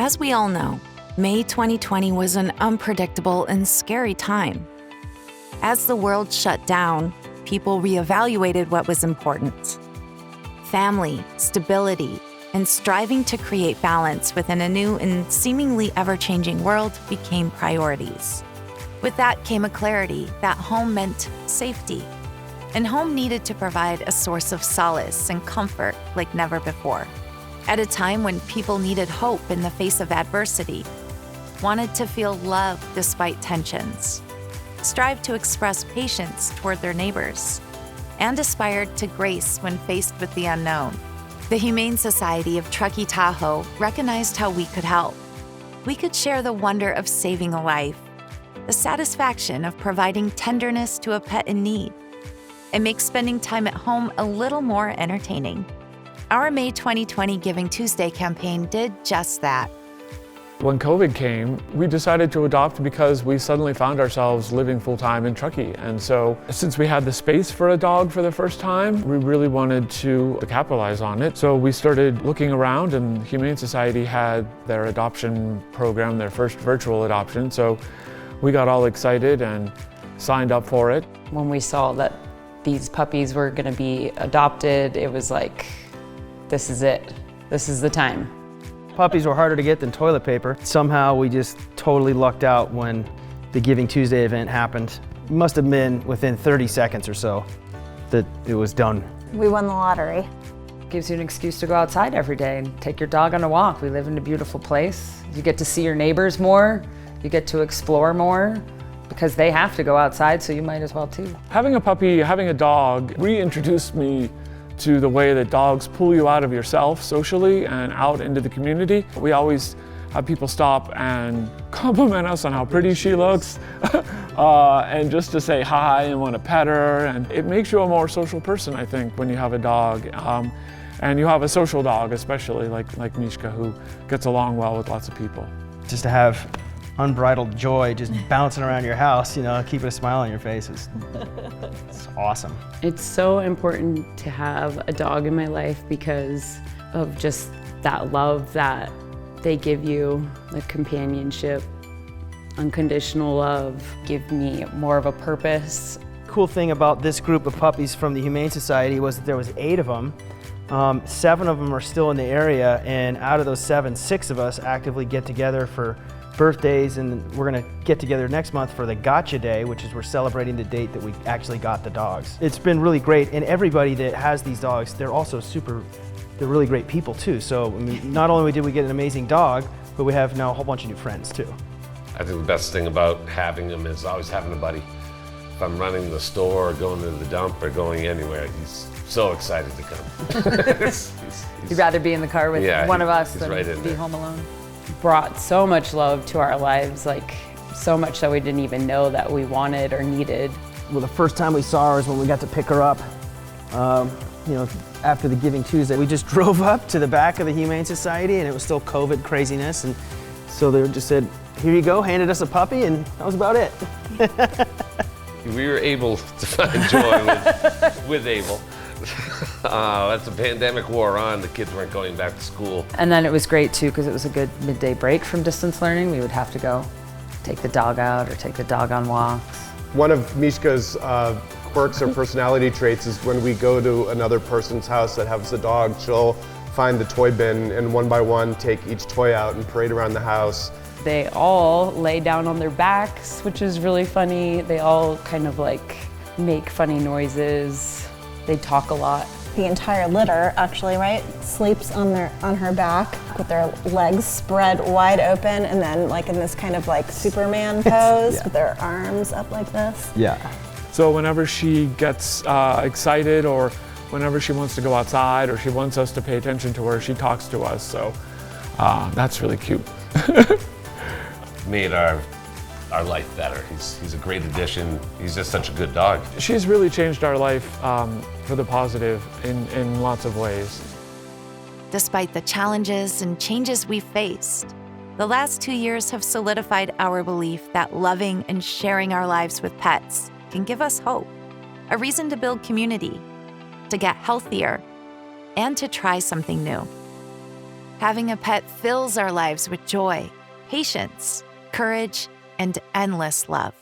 As we all know, May 2020 was an unpredictable and scary time. As the world shut down, people reevaluated what was important. Family, stability, and striving to create balance within a new and seemingly ever-changing world became priorities. With that came a clarity that home meant safety, and home needed to provide a source of solace and comfort like never before. At a time when people needed hope in the face of adversity, wanted to feel love despite tensions, strived to express patience toward their neighbors, and aspired to grace when faced with the unknown. The Humane Society of Truckee-Tahoe recognized how we could help. We could share the wonder of saving a life, the satisfaction of providing tenderness to a pet in need, and make spending time at home a little more entertaining. Our May 2020 Giving Tuesday campaign did just that. When COVID came, we decided to adopt because we suddenly found ourselves living full-time in Truckee. And so since we had the space for a dog for the first time, we really wanted to capitalize on it. So we started looking around, and the Humane Society had their adoption program, their first virtual adoption. So we got all excited and signed up for it. When we saw that these puppies were going to be adopted, it was like, this is it. This is the time. Puppies were harder to get than toilet paper. Somehow we just totally lucked out when the Giving Tuesday event happened. It must have been within 30 seconds or so that it was done. We won the lottery. Gives you an excuse to go outside every day and take your dog on a walk. We live in a beautiful place. You get to see your neighbors more. You get to explore more because they have to go outside, so you might as well too. Having a puppy, having a dog reintroduced me to the way that dogs pull you out of yourself socially and out into the community. We always have people stop and compliment us on how pretty she looks and just to say hi and want to pet her. And it makes you a more social person, I think, when you have a dog. And you have a social dog, especially like Mishka, who gets along well with lots of people. Just to have unbridled joy just bouncing around your house, you know, keeping a smile on your face is it's awesome. It's so important to have a dog in my life because of just that love that they give you, the companionship, unconditional love, give me more of a purpose. Cool thing about this group of puppies from the Humane Society was that there was 8 of them. 7 of them are still in the area, and out of those 7, 6 of us actively get together for birthdays, and we're gonna get together next month for the Gotcha Day, which is we're celebrating the date that we actually got the dogs. It's been really great, and everybody that has these dogs, they're also they're really great people too. So I mean, not only did we get an amazing dog, but we have now a whole bunch of new friends too. I think the best thing about having him is always having a buddy. If I'm running the store or going to the dump or going anywhere, he's so excited to come. You'd rather be in the car with one of us than right be home alone. Brought so much love to our lives, like so much that we didn't even know that we wanted or needed. Well, the first time we saw her is when we got to pick her up. You know, after the Giving Tuesday, we just drove up to the back of the Humane Society, and it was still COVID craziness, and so they just said, "Here you go," handed us a puppy, and that was about it. We were able to find joy with Abel. That's a pandemic wore on, the kids weren't going back to school. And then it was great too because it was a good midday break from distance learning. We would have to go take the dog out or take the dog on walks. One of Mishka's quirks or personality traits is when we go to another person's house that has a dog, she'll find the toy bin and one by one take each toy out and parade around the house. They all lay down on their backs, which is really funny. They all kind of like make funny noises. They talk a lot. The entire litter, actually, right, sleeps on her back with their legs spread wide open, and then like in this kind of like Superman pose with their arms up like this. Yeah. So whenever she gets excited, or whenever she wants to go outside, or she wants us to pay attention to her, she talks to us. So that's really cute. Made our life better. He's a great addition. He's just such a good dog. She's really changed our life for the positive in lots of ways. Despite the challenges and changes we've faced, the last 2 years have solidified our belief that loving and sharing our lives with pets can give us hope, a reason to build community, to get healthier, and to try something new. Having a pet fills our lives with joy, patience, courage, and endless love.